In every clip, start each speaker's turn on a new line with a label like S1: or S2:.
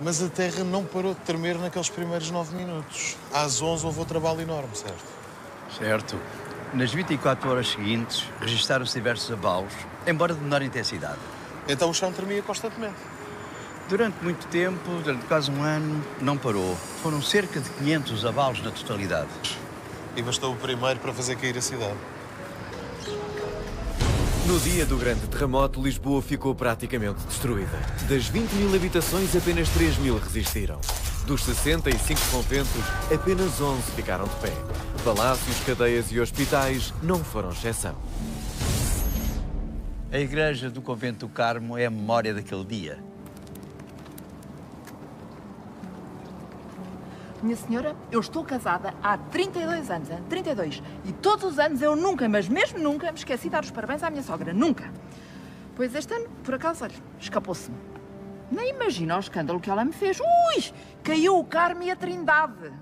S1: Mas a Terra não parou de tremer naqueles primeiros 9 minutos. Às 11 houve um trabalho enorme, certo?
S2: Certo. Nas 24 horas seguintes, registaram-se diversos abalos, embora de menor intensidade.
S1: Então o chão tremia constantemente.
S2: Durante muito tempo, durante quase um ano, não parou. Foram cerca de 500 abalos na totalidade.
S1: E bastou o primeiro para fazer cair a cidade.
S3: No dia do grande terremoto, Lisboa ficou praticamente destruída. Das 20 mil habitações, apenas 3 mil resistiram. Dos 65 conventos, apenas 11 ficaram de pé. Palácios, cadeias e hospitais não foram exceção.
S2: A igreja do Convento do Carmo é a memória daquele dia.
S4: Minha senhora, eu estou casada há 32 anos, hein? 32. E todos os anos eu nunca, mas mesmo nunca, me esqueci de dar os parabéns à minha sogra. Nunca. Pois este ano, por acaso, olha, escapou-se-me. Nem imagina o escândalo que ela me fez. Ui! Caiu o Carmo e a Trindade.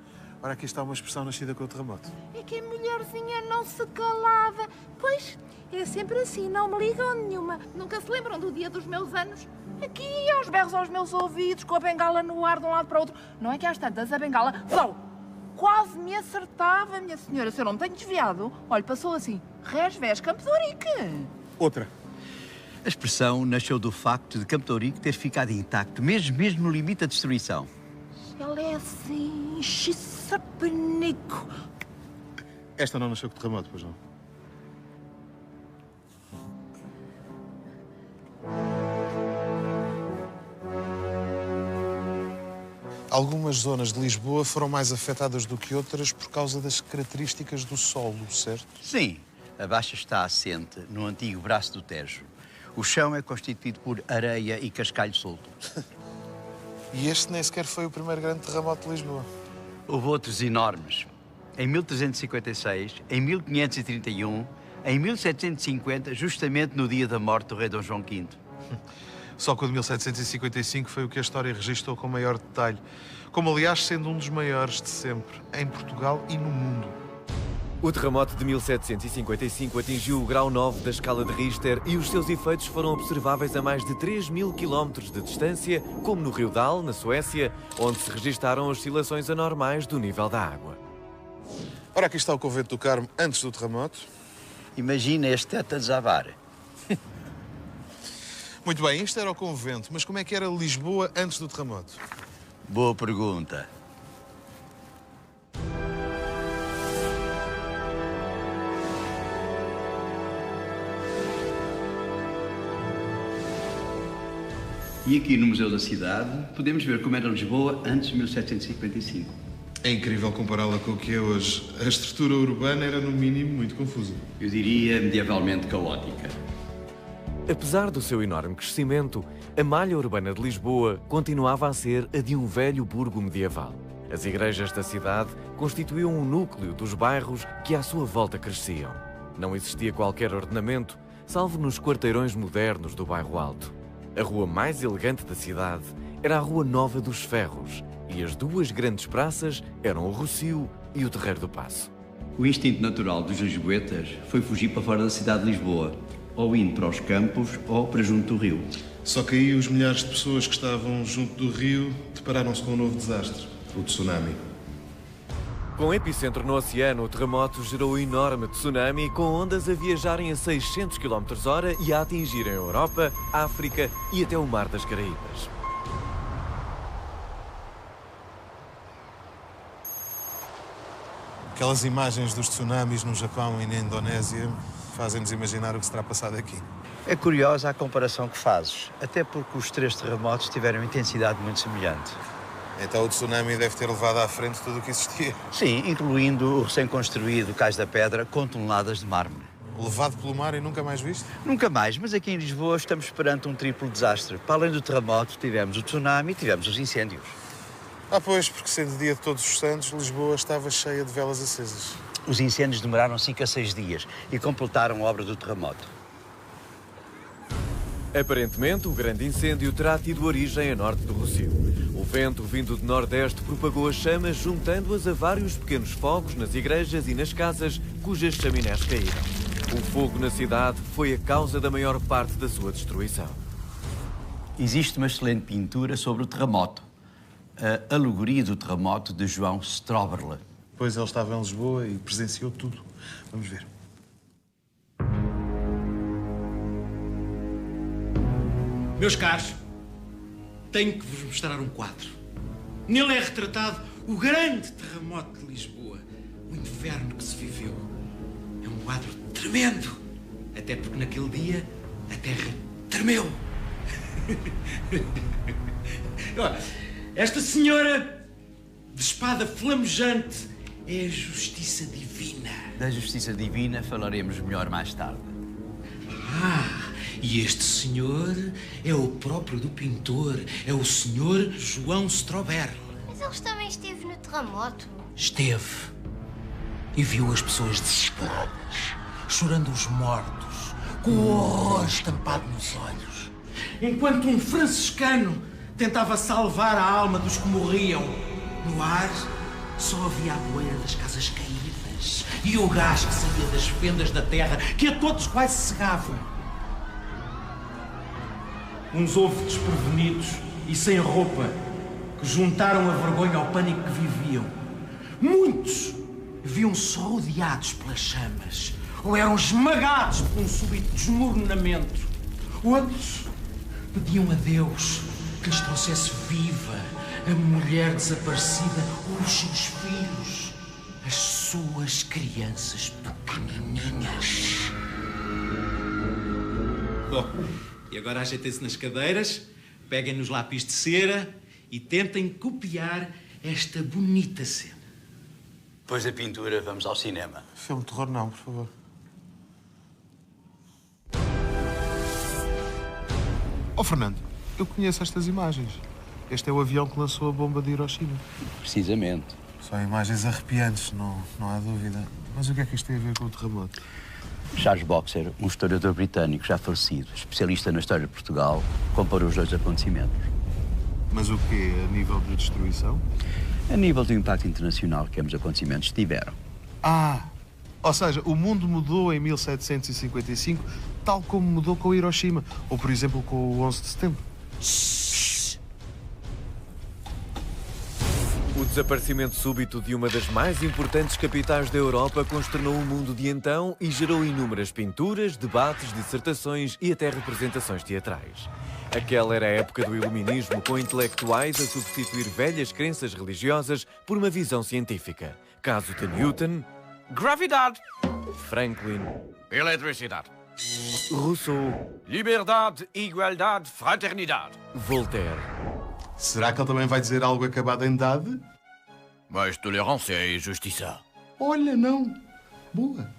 S1: Ora, aqui está uma expressão nascida com o terremoto.
S4: É que a mulherzinha não se calava. Pois, é sempre assim, não me ligam nenhuma. Nunca se lembram do dia dos meus anos? Aqui, aos berros aos meus ouvidos, com a bengala no ar de um lado para o outro. Não é que às tantas a bengala, plau, quase me acertava, minha senhora. Se eu não me tenho desviado, olha, passou assim, res, vés, Campo de Ourique.
S1: Outra.
S2: A expressão nasceu do facto de Campo de Ourique ter ficado intacto, mesmo no limite da destruição.
S4: Ela é assim, xissapenico.
S1: Esta não nasceu com terremoto, pois não? Algumas zonas de Lisboa foram mais afetadas do que outras por causa das características do solo, certo?
S2: Sim, a Baixa está assente no antigo braço do Tejo. O chão é constituído por areia e cascalho solto.
S1: E este nem sequer foi o primeiro grande terremoto de Lisboa.
S2: Houve outros enormes. Em 1356, em 1531, em 1750, justamente no dia da morte do rei Dom João V.
S1: Só que o de 1755 foi o que a história registou com maior detalhe. Como, aliás, sendo um dos maiores de sempre, em Portugal e no mundo.
S3: O terremoto de 1755 atingiu o grau 9 da escala de Richter e os seus efeitos foram observáveis a mais de 3 mil quilómetros de distância, como no Rio Dal, na Suécia, onde se registaram oscilações anormais do nível da água.
S1: Ora, aqui está o Convento do Carmo antes do terremoto.
S2: Imagina este teto a desabar.
S1: Muito bem, isto era o convento, mas como é que era Lisboa antes do terremoto?
S2: Boa pergunta. E aqui no Museu da Cidade podemos ver como era Lisboa antes de 1755.
S1: É incrível compará-la com o que é hoje. A estrutura urbana era, no mínimo, muito confusa.
S2: Eu diria medievalmente caótica.
S3: Apesar do seu enorme crescimento, a malha urbana de Lisboa continuava a ser a de um velho burgo medieval. As igrejas da cidade constituíam o núcleo dos bairros que à sua volta cresciam. Não existia qualquer ordenamento, salvo nos quarteirões modernos do Bairro Alto. A rua mais elegante da cidade era a Rua Nova dos Ferros e as duas grandes praças eram o Rossio e o Terreiro do Paço.
S2: O instinto natural dos lisboetas foi fugir para fora da cidade de Lisboa, ou indo para os campos ou para junto do rio.
S1: Só que aí os milhares de pessoas que estavam junto do rio depararam-se com um novo desastre, o tsunami.
S3: Com epicentro no oceano, o terremoto gerou um enorme tsunami com ondas a viajarem a 600 km/h e a atingirem a Europa, a África e até o Mar das Caraíbas.
S1: Aquelas imagens dos tsunamis no Japão e na Indonésia fazem-nos imaginar o que se terá passado aqui.
S2: É curiosa a comparação que fazes, até porque os três terremotos tiveram intensidade muito semelhante.
S1: Então o tsunami deve ter levado à frente tudo o que existia.
S2: Sim, incluindo o recém-construído Cais da Pedra com toneladas de mármore.
S1: Levado pelo mar e nunca mais visto?
S2: Nunca mais, mas aqui em Lisboa estamos perante um triplo desastre. Para além do terremoto, tivemos o tsunami e tivemos os incêndios.
S1: Ah, pois, porque sendo dia de Todos os Santos, Lisboa estava cheia de velas acesas.
S2: Os incêndios demoraram 5 a 6 dias e completaram a obra do terremoto.
S3: Aparentemente, o grande incêndio terá tido origem a norte do Rossio. O vento vindo de nordeste propagou as chamas, juntando-as a vários pequenos fogos nas igrejas e nas casas cujas chaminés caíram. O fogo na cidade foi a causa da maior parte da sua destruição.
S2: Existe uma excelente pintura sobre o terremoto. A alegoria do terremoto de João Stroberle.
S1: Pois ele estava em Lisboa e presenciou tudo. Vamos ver.
S5: Meus caros, tenho que vos mostrar um quadro. Nele é retratado o grande terremoto de Lisboa, o inferno que se viveu. É um quadro tremendo, até porque naquele dia a terra tremeu. Ora, esta senhora de espada flamejante é a justiça divina.
S2: Da justiça divina falaremos melhor mais tarde.
S5: E este senhor é o próprio do pintor, é o senhor João Stroberle.
S6: Mas ele também esteve no terremoto.
S5: Esteve e viu as pessoas desesperadas, chorando os mortos, com o horror estampado nos olhos. Enquanto um franciscano tentava salvar a alma dos que morriam. No ar só havia a poeira das casas caídas e o gás que saía das fendas da terra, que a todos quase cegavam. Uns houve desprevenidos e sem roupa, que juntaram a vergonha ao pânico que viviam. Muitos viam-se rodeados pelas chamas ou eram esmagados por um súbito desmoronamento. Outros pediam a Deus que lhes trouxesse viva a mulher desaparecida ou os seus filhos, as suas crianças pequenininhas. Bom, e agora ajeitem-se nas cadeiras, peguem nos lápis de cera e tentem copiar esta bonita cena.
S2: Depois da pintura, vamos ao cinema.
S1: Filme de terror não, por favor. Fernando, eu conheço estas imagens. Este é o avião que lançou a bomba de Hiroshima.
S2: Precisamente.
S1: São imagens arrepiantes, não há dúvida. Mas o que é que isto tem a ver com o terremoto?
S2: Charles Boxer, um historiador britânico já falecido, especialista na história de Portugal, comparou os dois acontecimentos.
S1: Mas o quê? A nível de destruição?
S2: A nível do impacto internacional que ambos acontecimentos tiveram.
S1: Ou seja, o mundo mudou em 1755, tal como mudou com Hiroshima. Ou, por exemplo, com o 11 de setembro.
S3: O desaparecimento súbito de uma das mais importantes capitais da Europa consternou o mundo de então e gerou inúmeras pinturas, debates, dissertações e até representações teatrais. Aquela era a época do iluminismo, com intelectuais a substituir velhas crenças religiosas por uma visão científica. Caso de Newton,
S7: Gravidade.
S3: Franklin,
S7: Eletricidade.
S3: Rousseau,
S7: Liberdade, igualdade, fraternidade.
S3: Voltaire.
S1: Será que ele também vai dizer algo acabado em dade?
S7: Mas tolerância e justiça.
S1: Olha, não. Boa.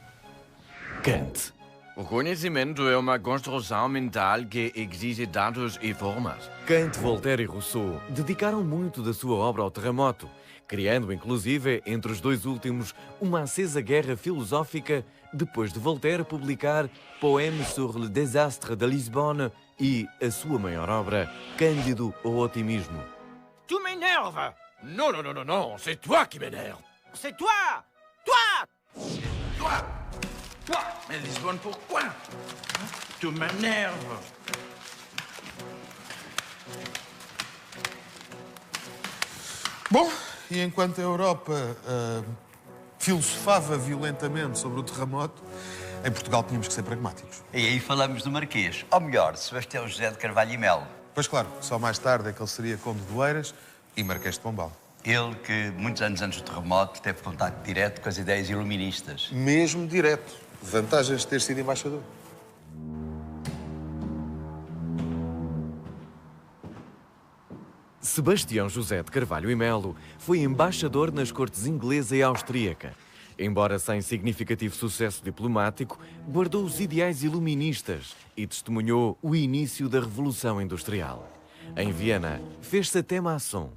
S3: Kant.
S7: O conhecimento é uma construção mental que exige dados e formas.
S3: Kant, Voltaire e Rousseau dedicaram muito da sua obra ao terremoto, criando, inclusive, entre os dois últimos, uma acesa guerra filosófica depois de Voltaire publicar Poème sur le désastre de Lisbonne e a sua maior obra, Cândido ao Otimismo.
S7: Tu m'énerves. Non, non, non, non, non, c'est toi qui m'énerve. C'est toi. Toi. Toi. Toi. Mais Lisbonne, pourquoi? Tu m'énerves.
S1: Bom, e enquanto a Europa filosofava violentamente sobre o terremoto, em Portugal tínhamos que ser pragmáticos.
S2: E aí falamos do Marquês, ou melhor, Sebastião José de Carvalho e Melo.
S1: Pois claro, só mais tarde é que ele seria Conde de Oeiras e Marquês de Pombal.
S2: Ele que, muitos anos antes do terremoto, teve contacto direto com as ideias iluministas.
S1: Mesmo direto. Vantagens de ter sido embaixador.
S3: Sebastião José de Carvalho e Melo foi embaixador nas cortes inglesa e austríaca. Embora sem significativo sucesso diplomático, guardou os ideais iluministas e testemunhou o início da Revolução Industrial. Em Viena, fez-se até maçom.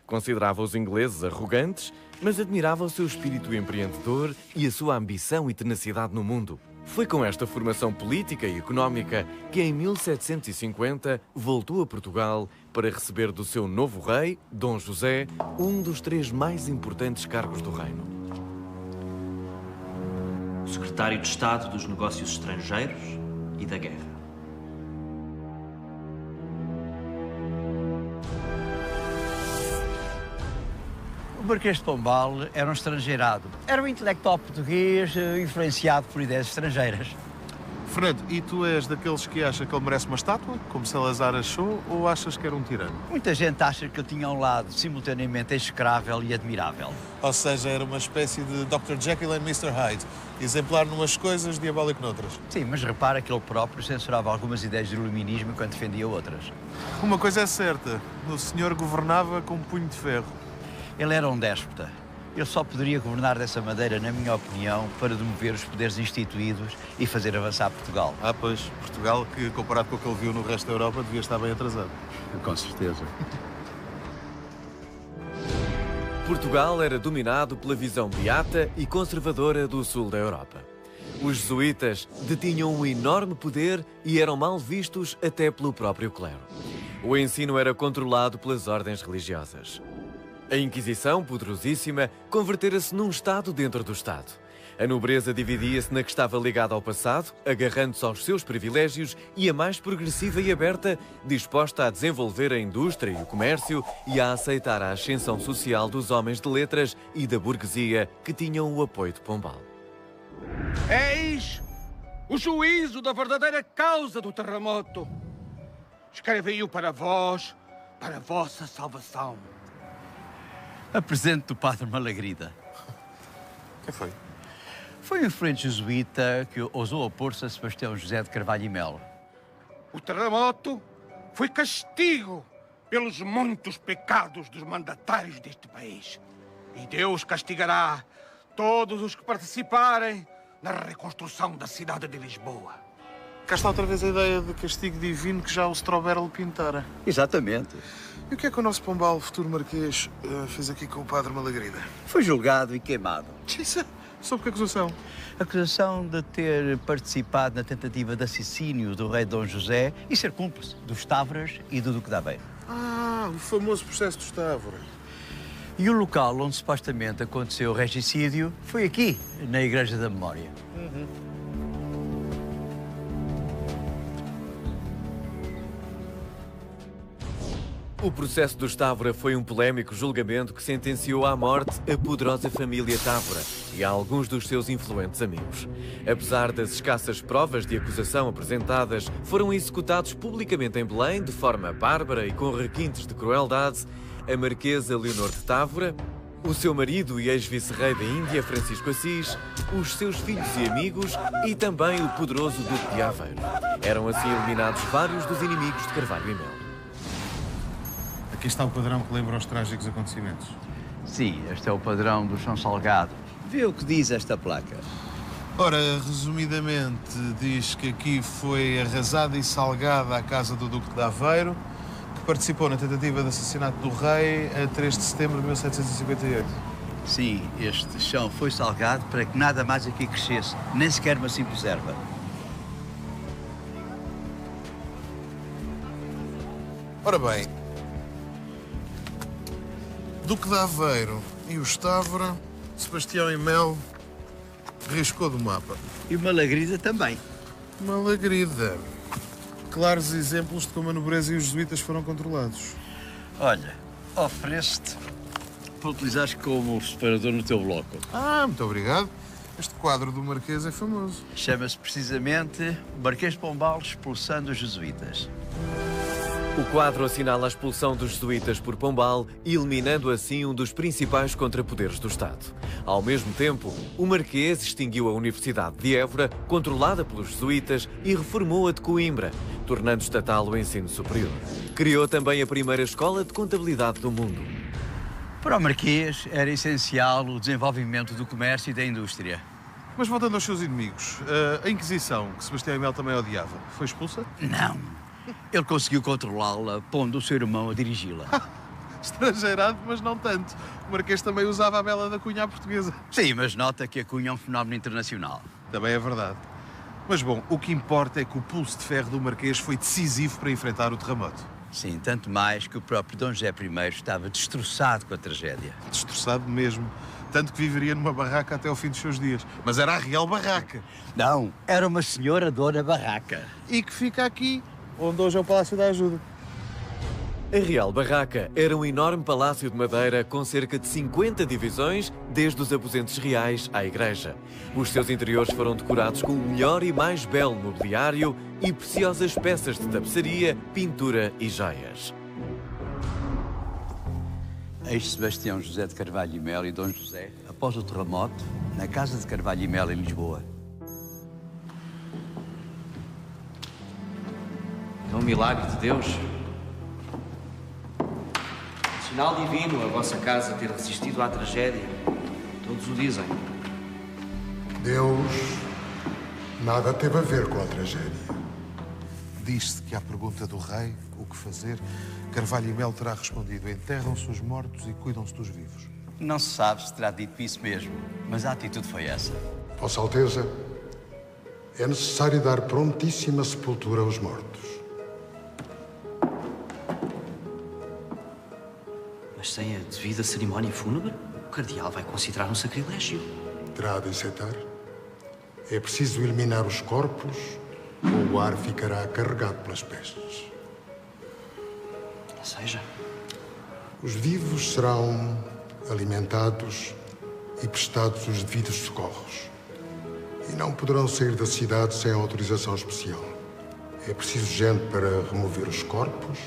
S3: Considerava os ingleses arrogantes, mas admirava o seu espírito empreendedor e a sua ambição e tenacidade no mundo. Foi com esta formação política e económica que, em 1750, voltou a Portugal para receber do seu novo rei, Dom José, um dos 3 mais importantes cargos do reino.
S8: Secretário de Estado dos Negócios Estrangeiros e da Guerra.
S2: Marquês de Pombal era um estrangeirado. Era um intelectual português influenciado por ideias estrangeiras.
S1: Fernando, e tu és daqueles que acha que ele merece uma estátua, como Salazar achou, ou achas que era um tirano?
S2: Muita gente acha que ele tinha um lado simultaneamente execrável e admirável.
S1: Ou seja, era uma espécie de Dr. Jekyll e Mr. Hyde, exemplar numas coisas, diabólico noutras.
S2: Sim, mas repara que ele próprio censurava algumas ideias do iluminismo enquanto defendia outras.
S1: Uma coisa é certa, o senhor governava com um punho de ferro.
S2: Ele era um déspota. Ele só poderia governar dessa maneira, na minha opinião, para demover os poderes instituídos e fazer avançar Portugal.
S1: Ah, pois, Portugal, que comparado com o que ele viu no resto da Europa, devia estar bem atrasado.
S2: Com certeza.
S3: Portugal era dominado pela visão beata e conservadora do sul da Europa. Os jesuítas detinham um enorme poder e eram mal vistos até pelo próprio clero. O ensino era controlado pelas ordens religiosas. A Inquisição, poderosíssima, convertera-se num Estado dentro do Estado. A nobreza dividia-se na que estava ligada ao passado, agarrando-se aos seus privilégios, e a mais progressiva e aberta, disposta a desenvolver a indústria e o comércio e a aceitar a ascensão social dos homens de letras e da burguesia que tinham o apoio de Pombal.
S9: Eis o juízo da verdadeira causa do terremoto. Escrevi-o para vós, para a vossa salvação.
S2: Apresento do Padre Malagrida.
S1: Quem foi?
S2: Foi um influente jesuíta que ousou opor-se a Sebastião José de Carvalho e Melo.
S9: O terremoto foi castigo pelos muitos pecados dos mandatários deste país. E Deus castigará todos os que participarem na reconstrução da cidade de Lisboa.
S1: Cá está outra vez a ideia de castigo divino que já o Stroberl pintara.
S2: Exatamente.
S1: E o que é que o nosso Pombal, futuro marquês, fez aqui com o Padre Malagrida?
S2: Foi julgado e queimado.
S1: Isso, sob que acusação?
S2: Acusação de ter participado na tentativa de assassínio do rei Dom José e ser cúmplice dos Távora e do Duque de Aveiro.
S1: Ah, o famoso processo dos Távora.
S2: E o local onde supostamente aconteceu o regicídio foi aqui, na Igreja da Memória.
S3: O processo dos Távora foi um polémico julgamento que sentenciou à morte a poderosa família Távora e a alguns dos seus influentes amigos. Apesar das escassas provas de acusação apresentadas, foram executados publicamente em Belém, de forma bárbara e com requintes de crueldade, a Marquesa Leonor de Távora, o seu marido e ex-vice-rei da Índia, Francisco Assis, os seus filhos e amigos e também o poderoso Duque de Aveiro. Eram assim eliminados vários dos inimigos de Carvalho e Melo.
S1: Aqui está o padrão que lembra os trágicos acontecimentos.
S2: Sim, este é o padrão do São Salgado. Vê o que diz esta placa.
S1: Ora, resumidamente, diz que aqui foi arrasada e salgada a casa do Duque de Aveiro, que participou na tentativa de assassinato do rei a 3 de setembro de 1758.
S2: Sim, este chão foi salgado para que nada mais aqui crescesse, nem sequer uma simples erva.
S1: Ora bem, Duque de Aveiro e os Távora, Sebastião e Melo, riscou do mapa.
S2: E Malagrida também.
S1: Malagrida. Claros exemplos de como a nobreza e os jesuítas foram controlados.
S2: Olha, ofereço-te para utilizares como separador no teu bloco.
S1: Ah, muito obrigado. Este quadro do Marquês é famoso.
S2: Chama-se precisamente Marquês de Pombal expulsando os jesuítas.
S3: O quadro assinala a expulsão dos jesuítas por Pombal, eliminando assim um dos principais contrapoderes do Estado. Ao mesmo tempo, o Marquês extinguiu a Universidade de Évora, controlada pelos jesuítas, e reformou a de Coimbra, tornando estatal o ensino superior. Criou também a primeira escola de contabilidade do mundo.
S2: Para o Marquês era essencial o desenvolvimento do comércio e da indústria.
S1: Mas voltando aos seus inimigos, a Inquisição, que Sebastião e Melo também odiava, foi expulsa?
S2: Não. Ele conseguiu controlá-la, pondo o seu irmão a dirigi-la.
S1: Estrangeirado, mas não tanto. O Marquês também usava a bela da cunha à portuguesa.
S2: Sim, mas nota que a cunha é um fenómeno internacional.
S1: Também é verdade. Mas bom, o que importa é que o pulso de ferro do Marquês foi decisivo para enfrentar o terremoto.
S2: Sim, tanto mais que o próprio Dom José I estava destroçado com a tragédia.
S1: Destroçado mesmo. Tanto que viveria numa barraca até ao fim dos seus dias. Mas era a real barraca.
S2: Não, era uma senhora dona barraca.
S1: E que fica aqui, onde hoje é o Palácio da Ajuda.
S3: A Real Barraca era um enorme palácio de madeira com cerca de 50 divisões, desde os aposentos reais à igreja. Os seus interiores foram decorados com o melhor e mais belo mobiliário e preciosas peças de tapeçaria, pintura e joias.
S2: Ex-Sebastião José de Carvalho e Melo e Dom José, após o terremoto, na casa de Carvalho e Melo, em Lisboa.
S8: É um milagre de Deus. Sinal divino a vossa casa ter resistido à tragédia. Todos o dizem.
S10: Deus nada teve a ver com a tragédia.
S1: Diz-se que à pergunta do rei, o que fazer, Carvalho e Melo terá respondido: enterram-se os mortos e cuidam-se dos vivos.
S2: Não se sabe se terá dito isso mesmo, mas a atitude foi essa.
S10: Vossa Alteza, é necessário dar prontíssima sepultura aos mortos.
S8: Mas sem a devida cerimónia fúnebre, o cardeal vai considerar um sacrilégio.
S10: Terá de aceitar. É preciso eliminar os corpos ou o ar ficará carregado pelas pestes.
S8: Ou seja,
S10: os vivos serão alimentados e prestados os devidos socorros. E não poderão sair da cidade sem autorização especial. É preciso gente para remover os corpos,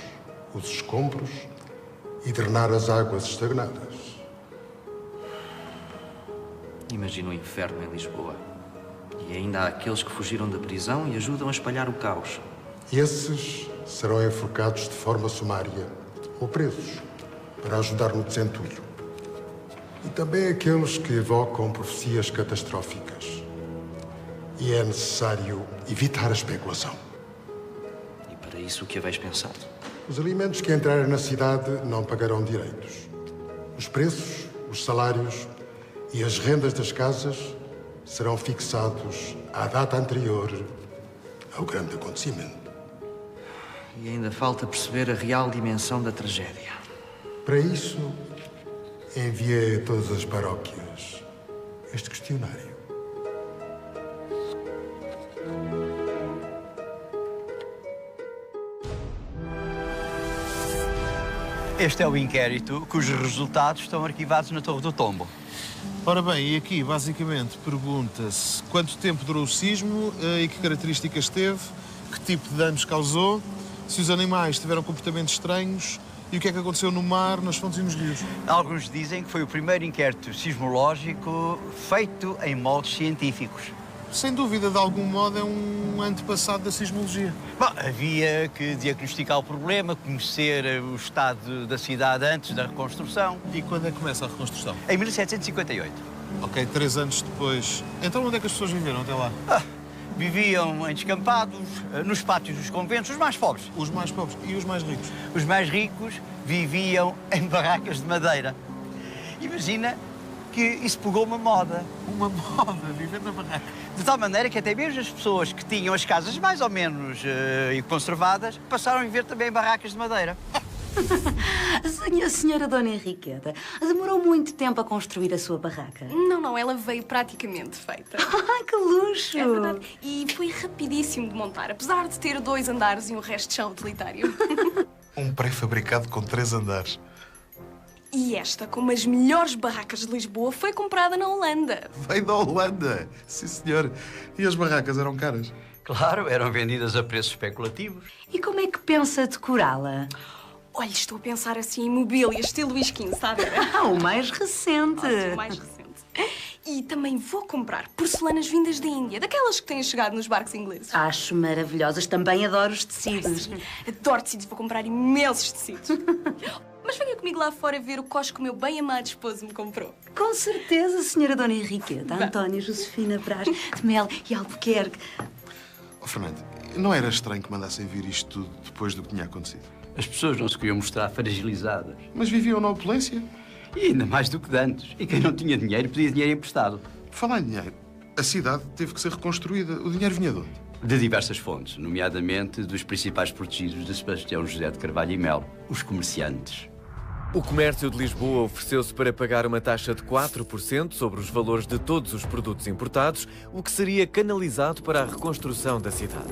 S10: os escombros e drenar as águas estagnadas.
S8: imagina o inferno em Lisboa. E ainda há aqueles que fugiram da prisão e ajudam a espalhar o caos.
S10: Esses serão enforcados de forma sumária ou presos para ajudar no desentulho. E também aqueles que evocam profecias catastróficas. E é necessário evitar a especulação.
S8: E para isso o que haveis pensado?
S10: Os alimentos que entrarem na cidade não pagarão direitos. Os preços, os salários e as rendas das casas serão fixados à data anterior ao grande acontecimento.
S8: E ainda falta perceber a real dimensão da tragédia.
S10: Para isso, enviei a todas as paróquias este questionário.
S2: Este é o inquérito cujos resultados estão arquivados na Torre do Tombo.
S1: Ora bem, e aqui basicamente pergunta-se quanto tempo durou o sismo e que características teve, que tipo de danos causou, se os animais tiveram comportamentos estranhos e o que é que aconteceu no mar, nas fontes e nos rios.
S2: Alguns dizem que foi o primeiro inquérito sismológico feito em moldes científicos.
S1: Sem dúvida, de algum modo, é um antepassado da sismologia.
S2: Bom, havia que diagnosticar o problema, conhecer o estado da cidade antes da reconstrução.
S1: E quando é que começa a reconstrução?
S2: Em 1758.
S1: Ok, 3 anos depois. Então onde é que as pessoas viveram até lá?
S2: Viviam em descampados, nos pátios dos conventos, os mais pobres.
S1: Os mais pobres. E os mais ricos?
S2: Os mais ricos viviam em barracas de madeira. Imagina que isso pegou uma moda.
S1: Uma moda, viver na barraca.
S2: De tal maneira que até mesmo as pessoas que tinham as casas mais ou menos conservadas passaram a viver também em barracas de madeira.
S11: A senhora Dona Henriqueta demorou muito tempo a construir a sua barraca?
S12: Não, ela veio praticamente feita.
S11: Ai, que luxo!
S12: É verdade. E foi rapidíssimo de montar, apesar de ter 2 andares e um resto de chão utilitário.
S1: Um pré-fabricado com 3 andares.
S12: E esta, como as melhores barracas de Lisboa, foi comprada na Holanda.
S1: Veio da Holanda? Sim, senhor. E as barracas eram caras?
S2: Claro, eram vendidas a preços especulativos.
S11: E como é que pensa decorá-la?
S12: Olha, estou a pensar assim em mobília, estilo Luís XV, sabe?
S11: O mais recente.
S12: O mais recente. E também vou comprar porcelanas vindas da Índia, daquelas que têm chegado nos barcos ingleses.
S11: Acho maravilhosas. Também adoro os tecidos.
S12: Sim, adoro tecidos, vou comprar imensos tecidos. Mas venha comigo lá fora ver o coche que o meu bem-amado esposo me comprou.
S11: Com certeza, senhora Dona Henriqueta. Antónia Josefina Brás de Mel e Albuquerque.
S1: Oh, Fernando, não era estranho que mandassem vir isto tudo depois do que tinha acontecido?
S2: As pessoas não se queriam mostrar fragilizadas.
S1: Mas viviam na opulência?
S2: E ainda mais do que de antes. E quem não tinha dinheiro pedia dinheiro emprestado.
S1: Falar em dinheiro, a cidade teve que ser reconstruída. O dinheiro vinha de onde?
S2: De diversas fontes, nomeadamente dos principais protegidos de Sebastião José de Carvalho e Melo, os comerciantes.
S3: O comércio de Lisboa ofereceu-se para pagar uma taxa de 4% sobre os valores de todos os produtos importados, o que seria canalizado para a reconstrução da cidade.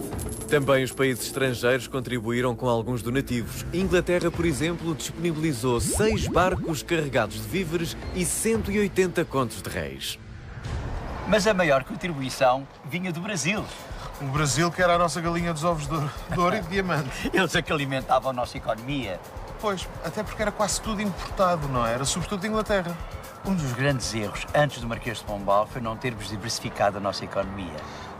S3: Também os países estrangeiros contribuíram com alguns donativos. A Inglaterra, por exemplo, disponibilizou 6 barcos carregados de víveres e 180 contos de réis.
S2: Mas a maior contribuição vinha do Brasil.
S1: O Brasil, que era a nossa galinha dos ovos de ouro e de diamante.
S2: Eles é que alimentavam a nossa economia.
S1: Pois, até porque era quase tudo importado, não é? Era sobretudo de Inglaterra.
S2: Um dos grandes erros antes do Marquês de Pombal foi não termos diversificado a nossa economia.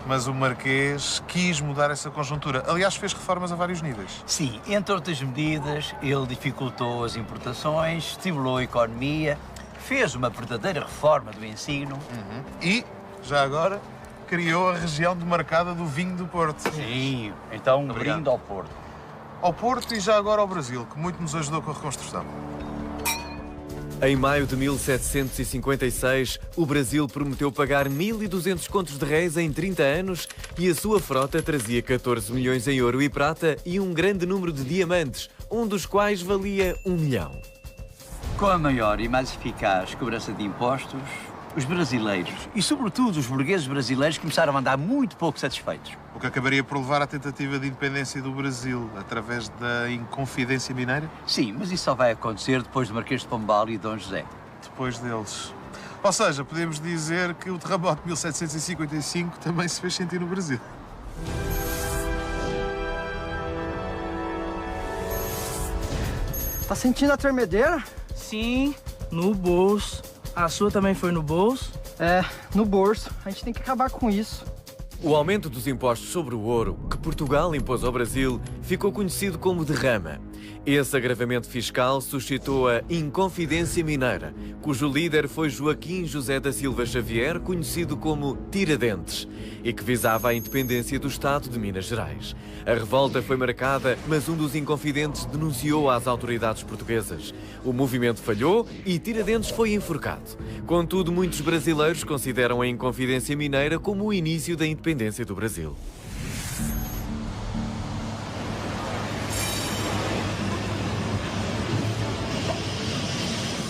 S1: Mas o Marquês quis mudar essa conjuntura. Aliás, fez reformas a vários níveis.
S2: Sim, entre outras medidas, ele dificultou as importações, estimulou a economia, fez uma verdadeira reforma do ensino.
S1: E, já agora, criou a região demarcada do vinho do Porto.
S2: Sim, então um brinde ao Porto.
S1: Ao Porto e já agora ao Brasil, que muito nos ajudou com a reconstrução.
S3: Em maio de 1756, o Brasil prometeu pagar 1.200 contos de réis em 30 anos e a sua frota trazia 14 milhões em ouro e prata e um grande número de diamantes, um dos quais valia 1 milhão.
S2: Com a maior e mais eficaz cobrança de impostos, os brasileiros, e sobretudo os burgueses brasileiros, começaram a andar muito pouco satisfeitos.
S1: O que acabaria por levar à tentativa de independência do Brasil, através da Inconfidência Mineira?
S2: Sim, mas isso só vai acontecer depois do Marquês de Pombal e Dom José.
S1: Depois deles. Ou seja, podemos dizer que o terremoto de 1755 também se fez sentir no Brasil.
S13: Tá sentindo a tremedeira?
S14: Sim, no bolso. A sua também foi no bolso?
S13: É, no bolso. A gente tem que acabar com isso.
S3: O aumento dos impostos sobre o ouro que Portugal impôs ao Brasil ficou conhecido como derrama. Esse agravamento fiscal suscitou a Inconfidência Mineira, cujo líder foi Joaquim José da Silva Xavier, conhecido como Tiradentes, e que visava a independência do Estado de Minas Gerais. A revolta foi marcada, mas um dos inconfidentes denunciou às autoridades portuguesas. O movimento falhou e Tiradentes foi enforcado. Contudo, muitos brasileiros consideram a Inconfidência Mineira como o início da independência do Brasil.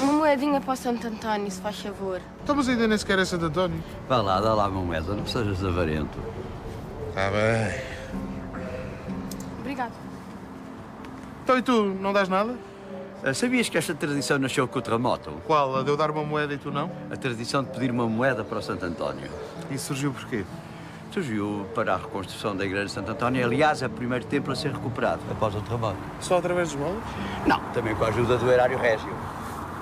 S12: Uma moedinha para o Santo António, se faz favor.
S1: Então, mas ainda nem sequer é Santo António.
S2: Vá lá, dá lá uma moeda, não sejas avarento.
S1: Está bem.
S12: Obrigado.
S1: Então, e tu, não dás nada?
S2: Sabias que esta tradição nasceu com o terremoto?
S1: Qual? A de eu dar uma moeda e tu não?
S2: A tradição de pedir uma moeda para o Santo António.
S1: E surgiu porquê?
S2: Surgiu para a reconstrução da Igreja de Santo António. Aliás, é o primeiro templo a ser recuperado após o terremoto.
S1: Só através dos molas?
S2: Não, também com a ajuda do erário régio.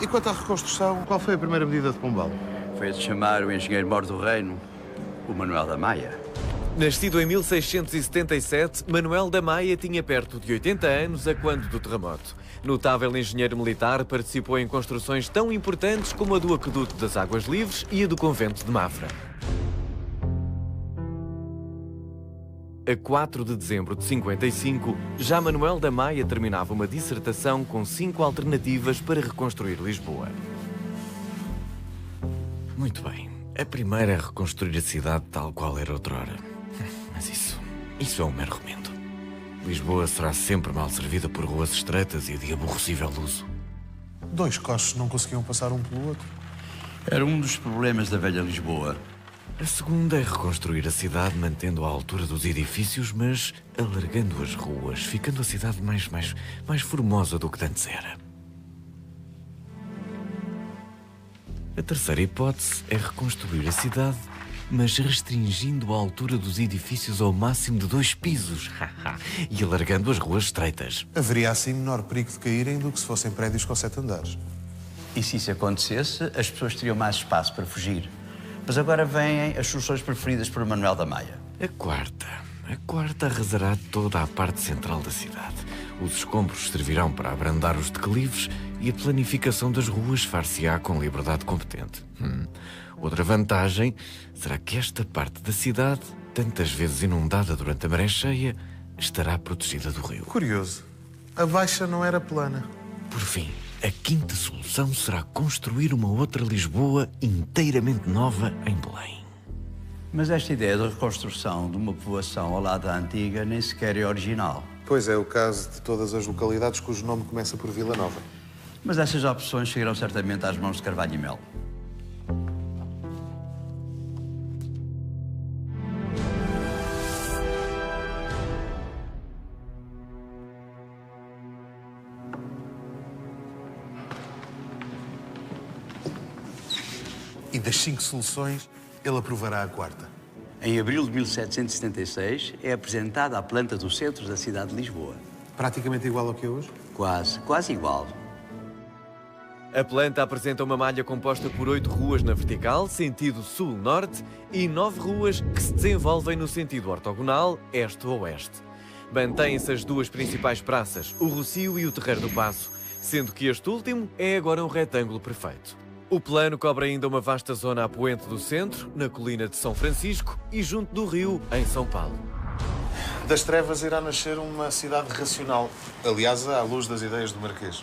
S1: E quanto à reconstrução, qual foi a primeira medida de Pombal?
S2: Foi a de chamar o engenheiro-mor do reino, o Manuel da Maia.
S3: Nascido em 1677, Manuel da Maia tinha perto de 80 anos a quando do terremoto. Notável engenheiro militar, participou em construções tão importantes como a do Aqueduto das Águas Livres e a do Convento de Mafra. A 4 de dezembro de 55, já Manuel da Maia terminava uma dissertação com 5 alternativas para reconstruir Lisboa. Muito bem. A primeira é reconstruir a cidade tal qual era outrora. Mas isso é um mero remendo. Lisboa será sempre mal servida por ruas estreitas e de aborrecível uso.
S1: 2 coches não conseguiam passar um pelo outro.
S2: Era um dos problemas da velha Lisboa.
S3: A segunda é reconstruir a cidade mantendo a altura dos edifícios, mas alargando as ruas, ficando a cidade mais formosa do que antes era. A terceira hipótese é reconstruir a cidade, mas restringindo a altura dos edifícios ao máximo de 2 pisos e alargando as ruas estreitas.
S1: Haveria assim menor perigo de caírem do que se fossem prédios com 7 andares.
S2: E se isso acontecesse, as pessoas teriam mais espaço para fugir. Mas agora vêm as soluções preferidas por Manuel da Maia.
S3: A quarta arrasará toda a parte central da cidade. Os escombros servirão para abrandar os declives e a planificação das ruas far-se-á com liberdade competente. Outra vantagem será que esta parte da cidade, tantas vezes inundada durante a maré cheia, estará protegida do rio.
S1: Curioso. A Baixa não era plana.
S3: Por fim, a quinta solução será construir uma outra Lisboa inteiramente nova em Belém.
S2: Mas esta ideia de reconstrução de uma povoação ao lado da antiga nem sequer é original.
S1: Pois é o caso de todas as localidades cujo nome começa por Vila Nova.
S2: Mas essas opções chegarão certamente às mãos de Carvalho e Melo.
S1: E das 5 soluções, ele aprovará a quarta.
S2: Em abril de 1776, é apresentada a planta do centro da cidade de Lisboa.
S1: Praticamente igual ao que é hoje?
S2: Quase igual.
S3: A planta apresenta uma malha composta por 8 ruas na vertical, sentido sul-norte, e 9 ruas que se desenvolvem no sentido ortogonal, este-oeste. Mantêm-se as duas principais praças, o Rocio e o Terreiro do Paço, sendo que este último é agora um retângulo perfeito. O plano cobre ainda uma vasta zona a poente do centro, na colina de São Francisco e junto do rio, em São Paulo.
S1: Das trevas irá nascer uma cidade racional, aliás, à luz das ideias do Marquês.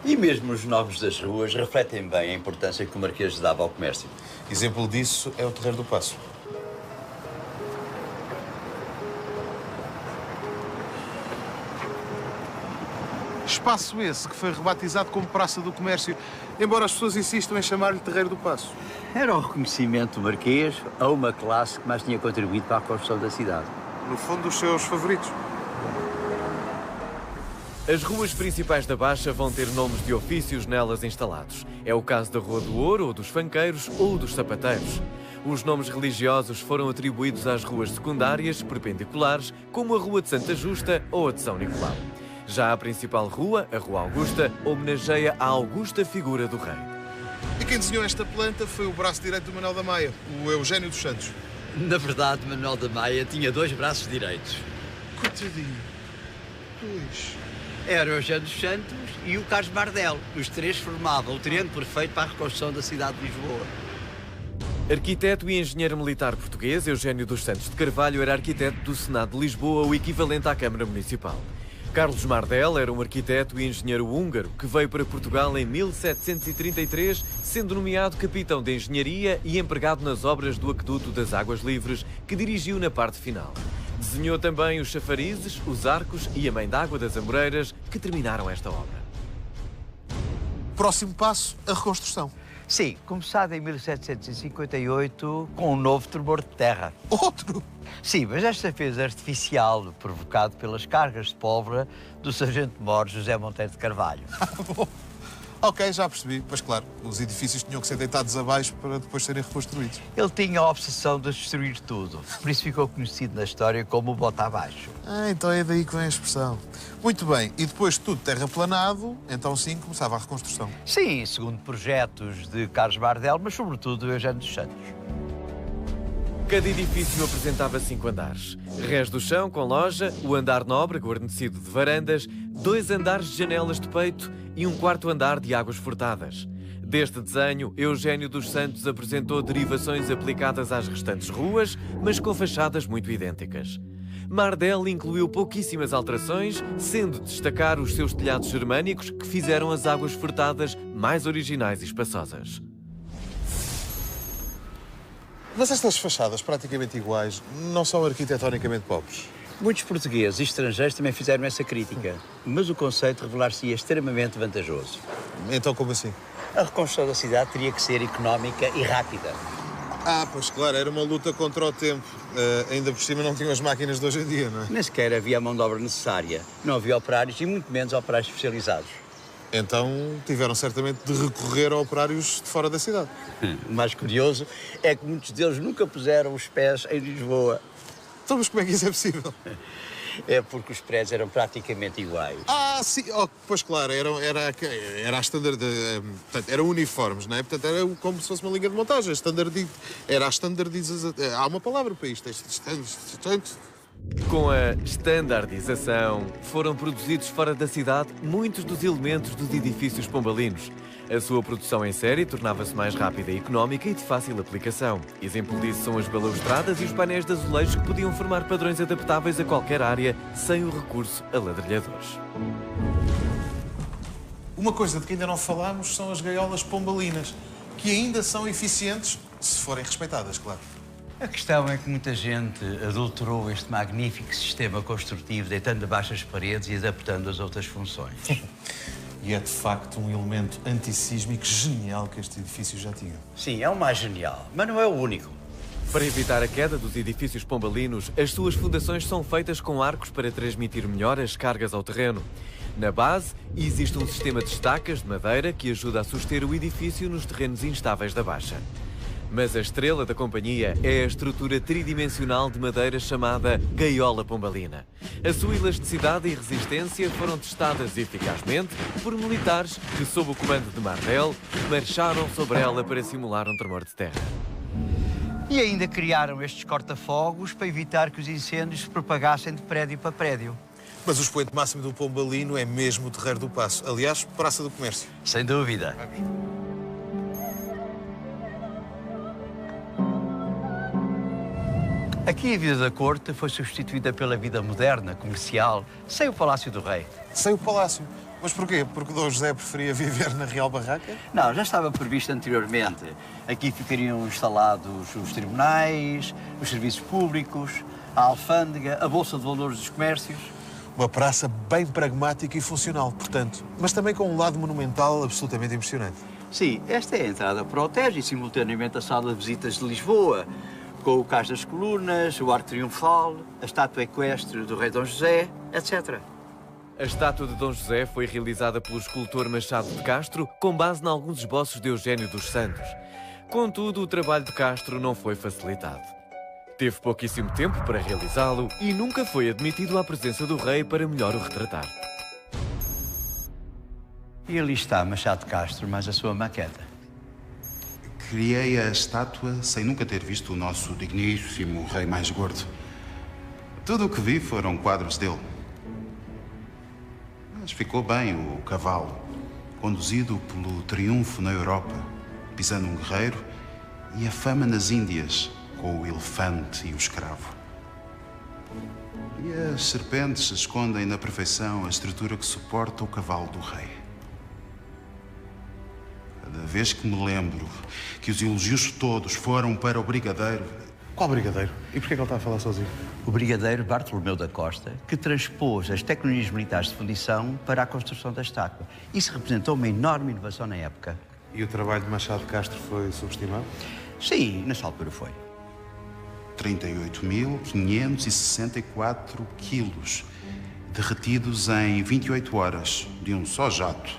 S2: E mesmo os nomes das ruas refletem bem a importância que o Marquês dava ao comércio.
S1: Exemplo disso é o Terreiro do Paço. Espaço esse que foi rebatizado como Praça do Comércio, embora as pessoas insistam em chamar-lhe Terreiro do Paço.
S2: Era o reconhecimento do Marquês a uma classe que mais tinha contribuído para a construção da cidade.
S1: No fundo, os seus favoritos.
S3: As ruas principais da Baixa vão ter nomes de ofícios nelas instalados. É o caso da Rua do Ouro, ou dos Fanqueiros, ou dos Sapateiros. Os nomes religiosos foram atribuídos às ruas secundárias, perpendiculares, como a Rua de Santa Justa ou a de São Nicolau. Já a principal rua, a Rua Augusta, homenageia a augusta figura do rei.
S1: E quem desenhou esta planta foi o braço direito do Manuel da Maia, o Eugênio dos Santos.
S2: Na verdade, Manuel da Maia tinha 2 braços direitos.
S1: Coitadinho. Pois.
S2: Era o Eugênio dos Santos e o Carlos Bardel. Os 3 formavam o triângulo perfeito para a reconstrução da cidade de Lisboa.
S3: Arquiteto e engenheiro militar português, Eugênio dos Santos de Carvalho era arquiteto do Senado de Lisboa, o equivalente à Câmara Municipal. Carlos Mardel era um arquiteto e engenheiro húngaro que veio para Portugal em 1733, sendo nomeado capitão de engenharia e empregado nas obras do Aqueduto das Águas Livres, que dirigiu na parte final. Desenhou também os chafarizes, os arcos e a mãe d'água das Amoreiras, que terminaram esta obra.
S1: Próximo passo, a reconstrução.
S2: Sim, começado em 1758 com um novo tremor de terra.
S1: Outro?
S2: Sim, mas desta vez artificial, provocado pelas cargas de pólvora do sargento-mor José Monteiro de Carvalho.
S1: Ok, já percebi. Mas claro, os edifícios tinham que ser deitados abaixo para depois serem reconstruídos.
S2: Ele tinha a obsessão de destruir tudo. Por isso ficou conhecido na história como o bota abaixo.
S1: Então é daí que vem a expressão. Muito bem, e depois de tudo terraplanado, então sim, começava a reconstrução.
S2: Sim, segundo projetos de Carlos Bardel, mas sobretudo de Eugênio dos Santos.
S3: Cada edifício apresentava 5 andares. Rés do chão com loja, o andar nobre, guarnecido de varandas, 2 andares de janelas de peito e um 4º andar de águas furtadas. Deste desenho, Eugênio dos Santos apresentou derivações aplicadas às restantes ruas, mas com fachadas muito idênticas. Mardel incluiu pouquíssimas alterações, sendo de destacar os seus telhados germânicos que fizeram as águas furtadas mais originais e espaçosas.
S1: Mas estas fachadas praticamente iguais não são arquitetonicamente pobres?
S2: Muitos portugueses e estrangeiros também fizeram essa crítica, mas o conceito revelar-se extremamente vantajoso.
S1: Então como assim?
S2: A reconstrução da cidade teria que ser económica e rápida.
S1: Pois claro, era uma luta contra o tempo. Ainda por cima não tinham as máquinas de hoje em dia, não é?
S2: Nem sequer havia a mão de obra necessária. Não havia operários e muito menos operários especializados.
S1: Então tiveram certamente de recorrer a operários de fora da cidade.
S2: O mais curioso é que muitos deles nunca puseram os pés em Lisboa.
S1: Então, mas como é que isso é possível?
S2: É porque os prédios eram praticamente iguais.
S1: Sim. Pois claro, era a standard, portanto, eram uniformes, não é? Portanto, era como se fosse uma linha de montagem. Era a standardização. Há uma palavra para isto.
S3: Com a standardização, foram produzidos fora da cidade muitos dos elementos dos edifícios pombalinos. A sua produção em série tornava-se mais rápida e económica e de fácil aplicação. Exemplo disso são as balaustradas e os painéis de azulejos que podiam formar padrões adaptáveis a qualquer área sem o recurso a ladrilhadores.
S1: Uma coisa de que ainda não falámos são as gaiolas pombalinas, que ainda são eficientes se forem respeitadas, claro.
S2: A questão é que muita gente adulterou este magnífico sistema construtivo, deitando abaixo as paredes e adaptando as outras funções.
S1: E é, de facto, um elemento antissísmico genial que este edifício já tinha.
S2: Sim, é o mais genial, mas não é o único.
S3: Para evitar a queda dos edifícios pombalinos, as suas fundações são feitas com arcos para transmitir melhor as cargas ao terreno. Na base, existe um sistema de estacas de madeira que ajuda a suster o edifício nos terrenos instáveis da Baixa. Mas a estrela da companhia é a estrutura tridimensional de madeira chamada gaiola pombalina. A sua elasticidade e resistência foram testadas eficazmente por militares que, sob o comando de Mardel, marcharam sobre ela para simular um tremor de terra.
S2: E ainda criaram estes corta-fogos para evitar que os incêndios se propagassem de prédio para prédio.
S1: Mas o expoente máximo do Pombalino é mesmo o Terreiro do Paço. Aliás, Praça do Comércio.
S2: Sem dúvida. Aqui a vida da corte foi substituída pela vida moderna, comercial, sem o Palácio do Rei.
S1: Sem o Palácio? Mas porquê? Porque Dom José preferia viver na Real Barraca?
S2: Não, já estava previsto anteriormente. Aqui ficariam instalados os tribunais, os serviços públicos, a alfândega, a Bolsa de Valores dos Comércios.
S1: Uma praça bem pragmática e funcional, portanto, mas também com um lado monumental absolutamente impressionante.
S2: Sim, esta é a entrada para o Tejo e simultaneamente a sala de visitas de Lisboa, com o Cais das Colunas, o Arco Triunfal, a estátua equestre do Rei Dom José, etc.
S3: A estátua de Dom José foi realizada pelo escultor Machado de Castro com base em alguns esboços de Eugênio dos Santos. Contudo, o trabalho de Castro não foi facilitado. Teve pouquíssimo tempo para realizá-lo e nunca foi admitido à presença do rei para melhor o retratar.
S2: E ali está Machado de Castro, mais a sua maqueta.
S15: Criei a estátua sem nunca ter visto o nosso digníssimo rei mais gordo. Tudo o que vi foram quadros dele. Mas ficou bem o cavalo, conduzido pelo triunfo na Europa, pisando um guerreiro, e a fama nas Índias, com o elefante e o escravo. E as serpentes escondem na perfeição a estrutura que suporta o cavalo do rei. Cada vez que me lembro que os elogios todos foram para o brigadeiro...
S1: Qual brigadeiro? E porquê que ele está a falar sozinho?
S2: O brigadeiro Bartolomeu da Costa, que transpôs as tecnologias militares de fundição para a construção da estátua. Isso representou uma enorme inovação na época.
S1: E o trabalho de Machado de Castro foi subestimado?
S2: Sim, nessa altura foi.
S15: 38.564 quilos, derretidos em 28 horas, de um só jato,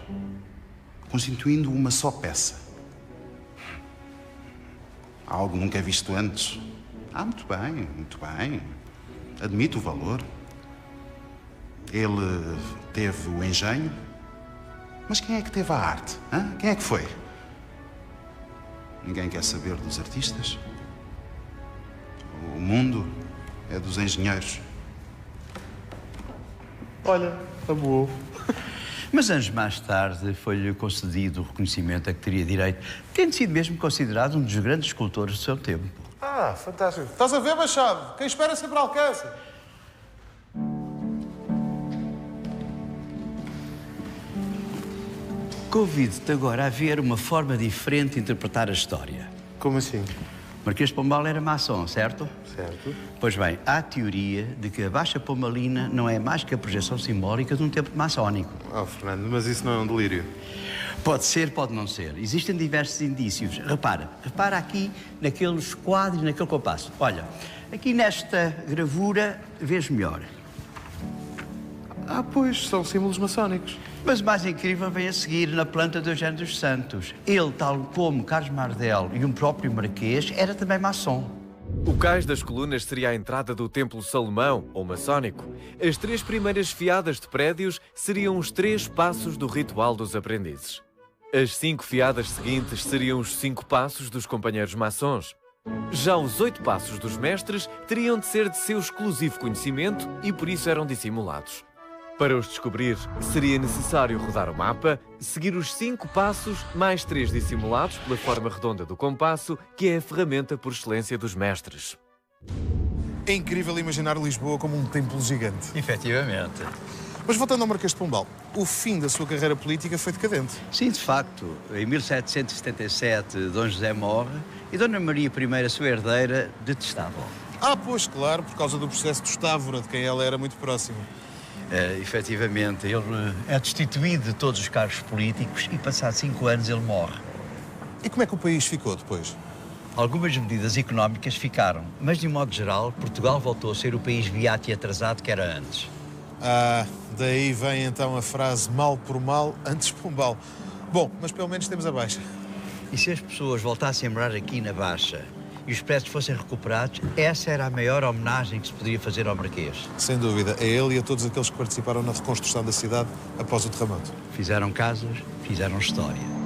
S15: constituindo uma só peça. Algo nunca visto antes. Muito bem, muito bem. Admito o valor. Ele teve o engenho. Mas quem é que teve a arte? Hã? Quem é que foi? Ninguém quer saber dos artistas. O mundo é dos engenheiros.
S1: Olha, aboou.
S2: Mas anos mais tarde foi-lhe concedido o reconhecimento a que teria direito, tendo sido mesmo considerado um dos grandes escultores do seu tempo.
S1: Fantástico. Estás a ver, Machado? Quem espera sempre alcança.
S2: Convido-te agora a ver uma forma diferente de interpretar a história.
S1: Como assim?
S2: Marquês de Pombal era maçom, certo?
S1: Certo.
S2: Pois bem, há a teoria de que a Baixa Pombalina não é mais que a projeção simbólica de um templo maçónico.
S1: Fernando, mas isso não é um delírio.
S2: Pode ser, pode não ser. Existem diversos indícios. Repara aqui naqueles quadros, naquele compasso. Olha, aqui nesta gravura vês melhor.
S1: Pois, são símbolos maçónicos.
S2: Mas o mais incrível vem a seguir na planta de Eugênio dos Santos. Ele, tal como Carlos Mardel e um próprio Marquês, era também maçom.
S3: O Cais das Colunas seria a entrada do Templo Salomão, ou maçónico. As 3 primeiras fiadas de prédios seriam os 3 passos do ritual dos aprendizes. As 5 fiadas seguintes seriam os 5 passos dos companheiros maçons. Já os 8 passos dos mestres teriam de ser de seu exclusivo conhecimento e por isso eram dissimulados. Para os descobrir, seria necessário rodar o mapa, seguir os 5 passos, mais 3 dissimulados pela forma redonda do compasso, que é a ferramenta por excelência dos mestres.
S1: É incrível imaginar Lisboa como um templo gigante.
S2: Efetivamente.
S1: Mas voltando ao Marquês de Pombal, o fim da sua carreira política foi decadente.
S2: Sim, de facto. Em 1777, Dom José morre e Dona Maria I, a sua herdeira, detestava-o.
S1: Pois, claro, por causa do processo de Estávora, de quem ela era muito próxima.
S2: Efetivamente, ele é destituído de todos os cargos políticos e, passado 5 anos, ele morre.
S1: E como é que o país ficou depois?
S2: Algumas medidas económicas ficaram, mas, de um modo geral, Portugal voltou a ser o país beato e atrasado que era antes.
S1: Ah, daí vem então a frase mal por mal, antes pombal. Bom, mas pelo menos temos a Baixa.
S2: E se as pessoas voltassem a morar aqui na Baixa e os preços fossem recuperados, essa era a maior homenagem que se poderia fazer ao Marquês.
S1: Sem dúvida, a ele e a todos aqueles que participaram na reconstrução da cidade após o terremoto.
S2: Fizeram casas, fizeram história.